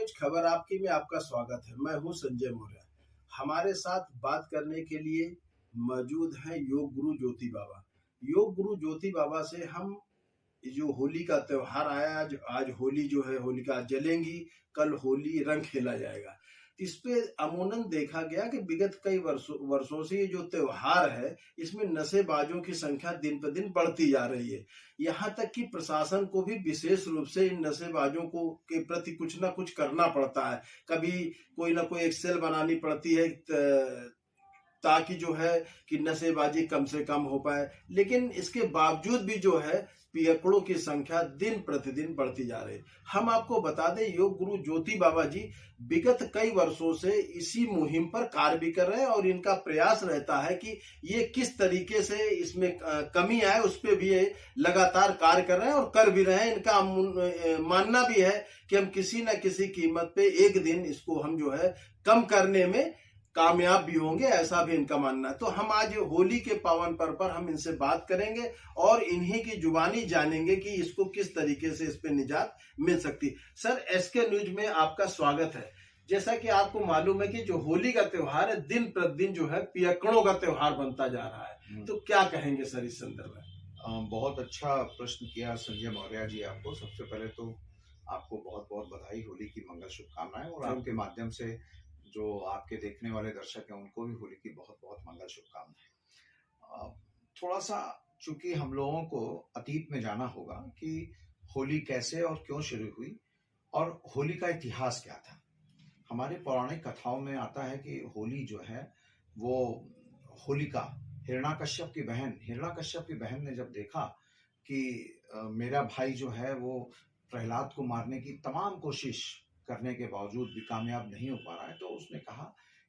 कुछ खबर आपकी में आपका स्वागत है। मैं हूं संजय मौर्य। हमारे साथ बात करने के लिए मौजूद है योग गुरु ज्योति बाबा। योग गुरु ज्योति बाबा से हम जो होली का त्योहार आया, आज होली जो है, होलिका जलेंगी, कल होली रंग खेला जाएगा। इस पे अमूमन देखा गया कि विगत कई वर्षों से ये जो त्योहार है, इसमें नशेबाजों की संख्या दिन पर दिन बढ़ती जा रही है। यहाँ तक कि प्रशासन को भी विशेष रूप से इन नशेबाजों को के प्रति कुछ ना कुछ करना पड़ता है। कभी कोई ना कोई एक सेल बनानी पड़ती है ताकि जो है कि नशेबाजी कम से कम हो पाए, लेकिन इसके बावजूद भी जो है पियकड़ों की संख्या दिन प्रतिदिन बढ़ती जा रही है। हम आपको बता दें, योग गुरु ज्योति बाबा जी विगत कई वर्षों से इसी मुहिम पर कार्य भी कर रहे हैं और इनका प्रयास रहता है कि ये किस तरीके से इसमें कमी आए, उस पर भी ये लगातार कार्य कर रहे हैं और कर भी रहे हैं। इनका मानना भी है कि हम किसी न किसी कीमत पे एक दिन इसको हम जो है कम करने में कामयाब भी होंगे, ऐसा भी इनका मानना है। तो हम आज होली के पावन पर्व पर हम इनसे बात करेंगे और इन्हीं की जुबानी जानेंगे कि इसको किस तरीके से इस पे निजात मिल सकती। सर, एसके न्यूज में आपका स्वागत है। जैसा कि आपको मालूम है कि जो होली का त्योहार है, दिन प्रतिदिन जो है पियक्कड़ों का त्योहार बनता जा रहा है, तो क्या कहेंगे सर इस संदर्भ में? बहुत अच्छा प्रश्न किया संजय मौर्य जी। आपको सबसे पहले तो आपको बहुत बहुत बधाई, होली की मंगल शुभकामनाएं, और आपके माध्यम से जो आपके देखने वाले दर्शक हैं उनको भी होली की बहुत बहुत मंगल शुभकामनाएं। थोड़ा सा चूंकि हम लोगों को अतीत में जाना होगा कि होली कैसे और क्यों शुरू हुई और होली का इतिहास क्या था। हमारे पौराणिक कथाओं में आता है कि होली जो है वो होलिका हिरण्याकश्यप की बहन ने जब देखा कि मेरा भाई जो है वो प्रहलाद को मारने की तमाम कोशिश करने के बावजूद भी कामयाब नहीं हो पा रहा है, तो उसने कहा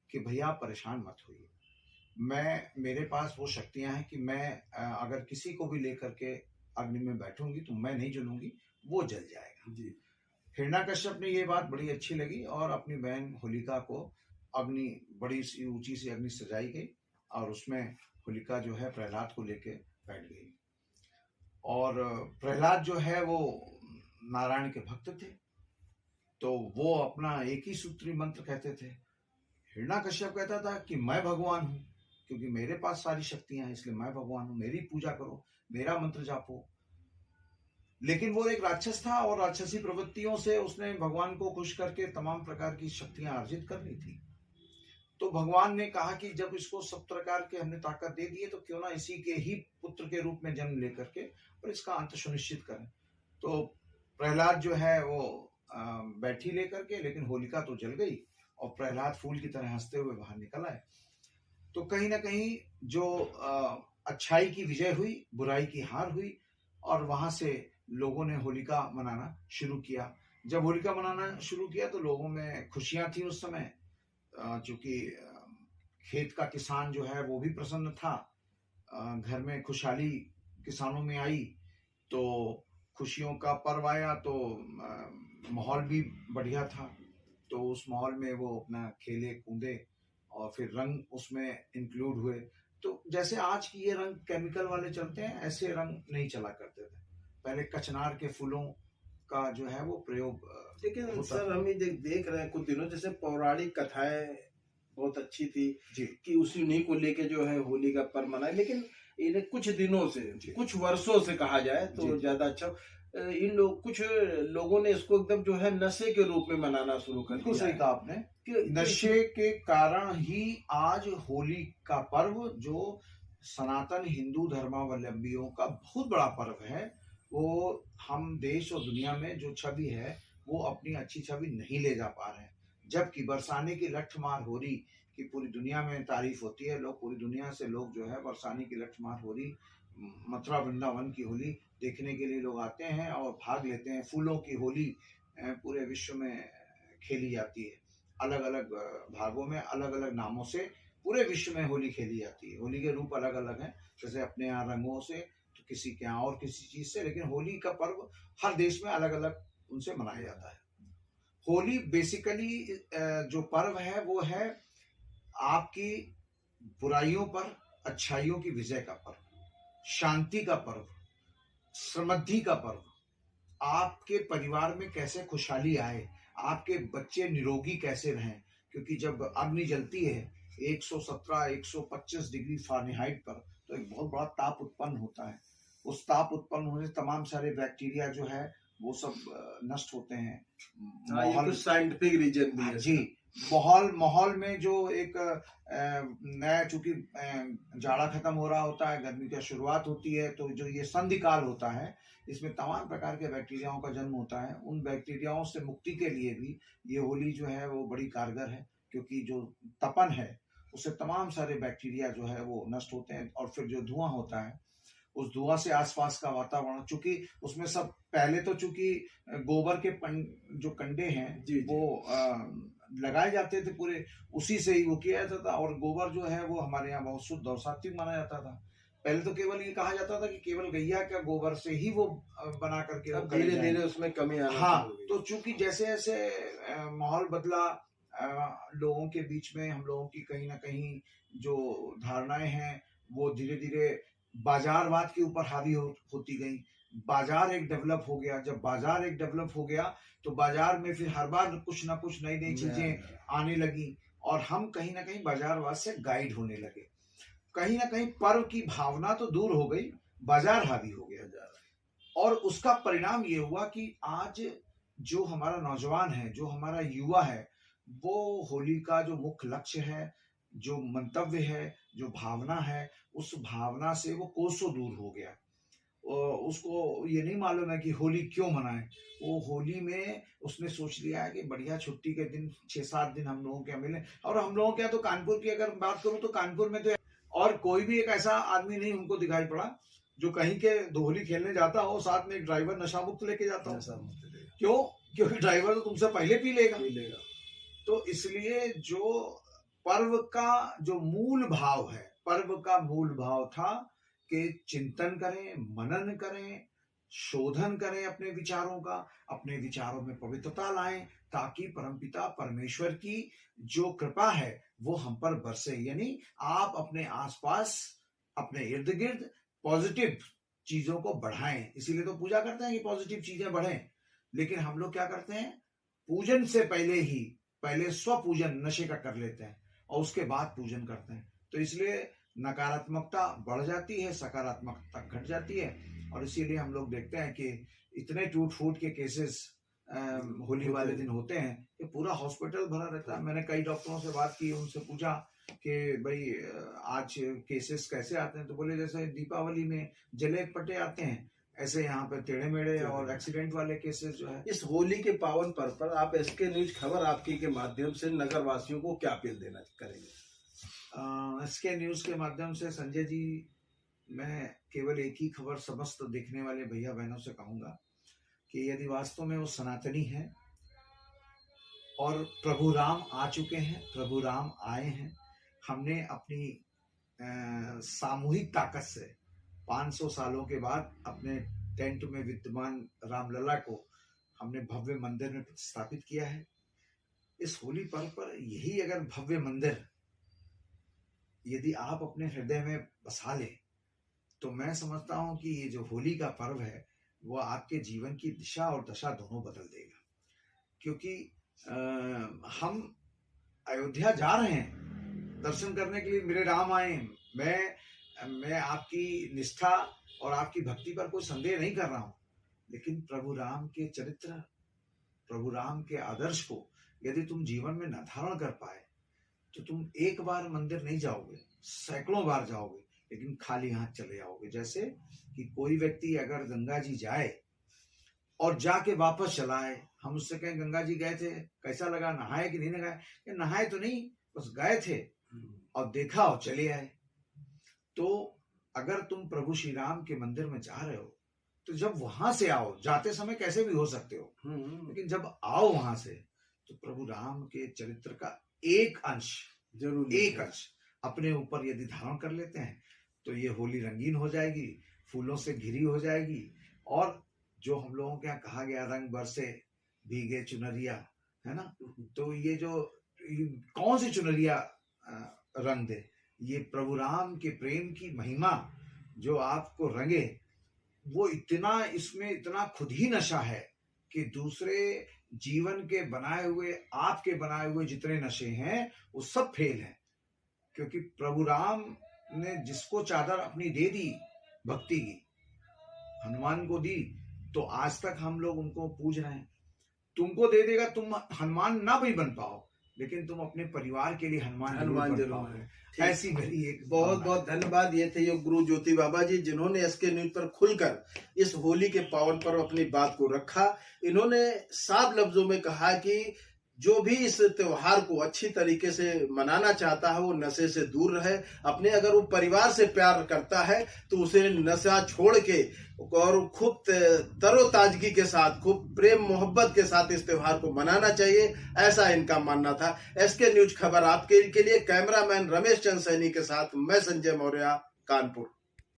कि भैया परेशान मत होइए, मेरे पास वो शक्तियां हैं कि मैं अगर किसी को भी लेकर के अग्नि में बैठूंगी तो मैं नहीं जलूंगी, वो जल जाएगा जी। हिरण्याकश्यप ने ये बात बड़ी अच्छी लगी और अपनी बहन होलिका को अग्नि, बड़ी सी ऊंची सी अग्नि सजाई गई और उसमें होलिका जो है प्रहलाद को लेके बैठ गई। और प्रहलाद जो है वो नारायण के भक्त थे, तो वो अपना एक ही सूत्री मंत्र कहते थे। हिरण्याकश्यप कहता था कि मैं भगवान हूं, क्योंकि मेरे पास सारी शक्तियां हैं, इसलिए मैं भगवान हूं, मेरी पूजा करो, मेरा मंत्र जापो। लेकिन वो एक राक्षस था और राक्षसी प्रवृत्तियों से उसने भगवान को खुश करके तमाम प्रकार की शक्तियां अर्जित कर ली थी। तो भगवान ने कहा कि जब इसको सब प्रकार के हमने ताकत दे दी है, तो क्यों ना इसी के ही पुत्र के रूप में जन्म लेकर के और इसका अंत सुनिश्चित करें। तो प्रहलाद जो है वो बैठी लेकर के, लेकिन होलिका तो जल गई और प्रहलाद फूल की तरह हंसते हुए बाहर निकल आए। तो कहीं ना कहीं जो अच्छाई की विजय हुई, बुराई की हार हुई, और वहां से लोगों ने होलिका मनाना शुरू किया। जब होलिका मनाना शुरू किया तो लोगों में खुशियां थी उस समय, चूंकि खेत का किसान जो है वो भी प्रसन्न था, घर में खुशहाली किसानों में आई, तो खुशियों का पर्व आया, तो माहौल भी बढ़िया था। तो उस माहौल में वो अपना खेले कूदे और फिर रंग उसमें इंक्लूड हुए। तो जैसे आज की ये रंग केमिकल वाले चलते हैं, ऐसे रंग नहीं चला करते थे पहले। कचनार के फूलों का जो है वो प्रयोग। लेकिन सर हम ये देख रहे हैं कुछ दिनों, जैसे पौराणिक कथाएं बहुत अच्छी थी जी, कि उसी उन्हीं को लेके जो है होली का पर्व मनाए, लेकिन इन्हें कुछ दिनों से, कुछ वर्षों से कहा जाए तो ज्यादा अच्छा, कुछ लोगों ने इसको एकदम जो है नशे के रूप में मनाना शुरू कर दिया। सही कहा आपने कि नशे के कारण ही आज होली का पर्व, जो सनातन हिंदू धर्मावलंबियों का बहुत बड़ा पर्व है, वो हम देश और दुनिया में जो छवि है वो अपनी अच्छी छवि नहीं ले जा पा रहे हैं। जबकि बरसाने की लठमार होली की पूरी दुनिया में तारीफ होती है, लोग पूरी दुनिया से लोग जो है बरसाने की लठमार होली, मथुरा वृंदावन की होली देखने के लिए लोग आते हैं और भाग लेते हैं। फूलों की होली पूरे विश्व में खेली जाती है, अलग अलग भागों में अलग अलग नामों से पूरे विश्व में होली खेली जाती है। होली के रूप अलग अलग हैं, जैसे अपने यहाँ रंगों से, तो किसी के यहाँ और किसी चीज से, लेकिन होली का पर्व हर देश में अलग अलग उनसे मनाया जाता है। होली बेसिकली जो पर्व है वो है आपकी बुराइयों पर अच्छाइयों की विजय का पर्व, शांति का पर्व, समृद्धि का पर्व। आपके परिवार में कैसे खुशहाली आए, आपके बच्चे निरोगी कैसे रहें, क्योंकि जब अग्नि जलती है 117 125 डिग्री फ़ारेनहाइट पर, तो एक बहुत बड़ा ताप उत्पन्न होता है। उस ताप उत्पन्न होने से तमाम सारे बैक्टीरिया जो है वो सब नष्ट होते हैं। हाँ, ये कुछ साइंटिफिक रीजन भी है जी, माहौल में जो एक नया, चूंकि जाड़ा खत्म हो रहा होता है, गर्मी की शुरुआत होती है, तो जो ये संधि काल होता है, इसमें तमाम प्रकार के बैक्टीरियाओं का जन्म होता है। उन बैक्टीरियाओं से मुक्ति के लिए भी ये होली जो है वो बड़ी कारगर है, क्योंकि जो तपन है उससे तमाम सारे बैक्टीरिया जो है वो नष्ट होते हैं। और फिर जो धुआं होता है, उस धुआं से आसपास का वातावरण, चूंकि उसमें सब पहले तो चूंकि गोबर के जो कंडे हैं जी, वो लगाए जाते थे, पूरे उसी से ही वो किया जाता था। और गोबर जो है वो हमारे यहाँ बहुत शुद्ध और सात्विक माना जाता था। पहले तो केवल ये कहा जाता था कि केवल गैया का गोबर से ही वो बना करके, अब धीरे धीरे उसमें कमी आना हाँ, शुरू हो गई। तो चूंकि जैसे जैसे माहौल बदला, लोगों के बीच में हम लोगों की कहीं ना कहीं जो धारणाएं हैं वो धीरे धीरे बाजारवाद के ऊपर हावी होती गई। बाजार एक डेवलप हो गया। जब बाजार एक डेवलप हो गया तो बाजार में फिर हर बार कुछ ना कुछ नई नई चीजें आने लगी, और हम कहीं ना कहीं बाजारवाद से गाइड होने लगे। कहीं ना कहीं पर्व की भावना तो दूर हो गई, बाजार हावी हो गया। और उसका परिणाम ये हुआ कि आज जो हमारा नौजवान है, जो हमारा युवा है, वो होली का जो मुख्य लक्ष्य है, जो मंतव्य है, जो भावना है, उस भावना से वो कोसों दूर हो गया। उसको ये नहीं मालूम है कि होली क्यों मनाएं। वो होली में उसने सोच लिया है कि बढ़िया छुट्टी के दिन 6-7 दिन हम लोगों के यहाँ मिले। और हम लोगों के यहाँ तो कानपुर की अगर बात करूं तो कानपुर में तो और कोई भी एक ऐसा आदमी नहीं हमको दिखाई पड़ा जो कहीं के होली खेलने जाता हो, साथ में एक ड्राइवर नशा मुक्त लेके जाता हो। क्यों? क्योंकि ड्राइवर तो तुमसे पहले पी लेगा। तो इसलिए जो पर्व का जो मूल भाव है, पर्व का मूल भाव था कि चिंतन करें, मनन करें, शोधन करें अपने विचारों का, अपने विचारों में पवित्रता लाएं, ताकि परमपिता परमेश्वर की जो कृपा है वो हम पर बरसे। यानी आप अपने आसपास, अपने इर्द गिर्द पॉजिटिव चीजों को बढ़ाएं। इसीलिए तो पूजा करते हैं कि पॉजिटिव चीजें बढ़ें। लेकिन हम लोग क्या करते हैं, पूजन से पहले स्वपूजन नशे का कर लेते हैं और उसके बाद पूजन करते हैं। तो इसलिए नकारात्मकता बढ़ जाती है, सकारात्मकता घट जाती है। और इसीलिए हम लोग देखते हैं कि इतने टूट फूट के केसेस होली वाले दिन होते हैं कि पूरा हॉस्पिटल भरा रहता है। मैंने कई डॉक्टरों से बात की, उनसे पूछा कि भाई आज केसेस कैसे आते हैं, तो बोले जैसे दीपावली में जले पटे आते हैं, ऐसे यहाँ पे टेढ़े मेढ़े और एक्सीडेंट वाले केसेस जो है। इस होली के पावन पर्व पर आप एसके न्यूज खबर आपकी के माध्यम से नगर वासियों को क्या अपील देना करेंगे? एसके न्यूज के माध्यम से संजय जी, मैं केवल एक ही खबर समस्त देखने वाले भैया बहनों से कहूंगा कि यदि वास्तव में वो सनातनी है और प्रभु राम आ चुके हैं, प्रभु राम आए हैं, हमने अपनी सामूहिक ताकत से 500 सालों के बाद अपने टेंट में विद्यमान रामलला को हमने भव्य मंदिर में प्रतिस्थापित किया है। इस होली पर्व पर यही अगर भव्य मंदिर यदि आप अपने हृदय में बसा ले, तो मैं समझता हूं कि ये जो होली का पर्व है वो आपके जीवन की दिशा और दशा दोनों बदल देगा। क्योंकि हम अयोध्या जा रहे हैं दर्शन करने के लिए, मेरे राम आए। मैं आपकी निष्ठा और आपकी भक्ति पर कोई संदेह नहीं कर रहा हूं, लेकिन प्रभु राम के चरित्र, प्रभु राम के आदर्श को यदि तुम जीवन में न धारण कर पाए तो तुम एक बार मंदिर नहीं जाओगे, सैकड़ों बार जाओगे, लेकिन खाली हाथ चले आओगे। जैसे कि कोई व्यक्ति अगर गंगा जी जाए और जाके वापस चला आए, हम उससे कहें गंगा जी गए थे, कैसा लगा, नहाए कि नहीं नहाए? नहाए तो नहीं, बस गए थे और देखा और चले आए। तो अगर तुम प्रभु श्री राम के मंदिर में जा रहे हो तो जब वहां से आओ, जाते समय कैसे भी हो सकते हो, लेकिन जब आओ वहां से तो प्रभु राम के चरित्र का एक अंश, जरूर एक अंश अपने ऊपर यदि धारण कर लेते हैं तो ये होली रंगीन हो जाएगी, फूलों से घिरी हो जाएगी। और जो हम लोगों के यहाँ कहा गया, रंग बरसे भीगे चुनरिया, है ना, तो ये जो कौन सी चुनरिया रंग दे, ये प्रभु राम के प्रेम की महिमा जो आपको रंगे, वो इतना, इसमें इतना खुद ही नशा है कि दूसरे जीवन के बनाए हुए, आपके बनाए हुए जितने नशे हैं वो सब फेल हैं, क्योंकि प्रभु राम ने जिसको चादर अपनी दे दी भक्ति की, हनुमान को दी, तो आज तक हम लोग उनको पूज रहे हैं। तुमको दे देगा, तुम हनुमान ना भी बन पाओ, लेकिन तुम अपने परिवार के लिए हनुमान जरूर पाओगे। ऐसी मेरी एक बहुत बहुत धन्यवाद। ये थे योग गुरु ज्योति बाबा जी, जिन्होंने SK न्यूज पर खुलकर इस होली के पावन पर अपनी बात को रखा। इन्होंने साफ लफ्जों में कहा कि जो भी इस त्योहार को अच्छी तरीके से मनाना चाहता है वो नशे से दूर रहे। अपने अगर वो परिवार से प्यार करता है तो उसे नशा छोड़ के और खूब तरोताजगी के साथ, खूब प्रेम मोहब्बत के साथ इस त्योहार को मनाना चाहिए, ऐसा इनका मानना था। SK न्यूज खबर आपके लिए, कैमरामैन रमेश चंद सैनी के साथ मैं संजय मौर्य, कानपुर।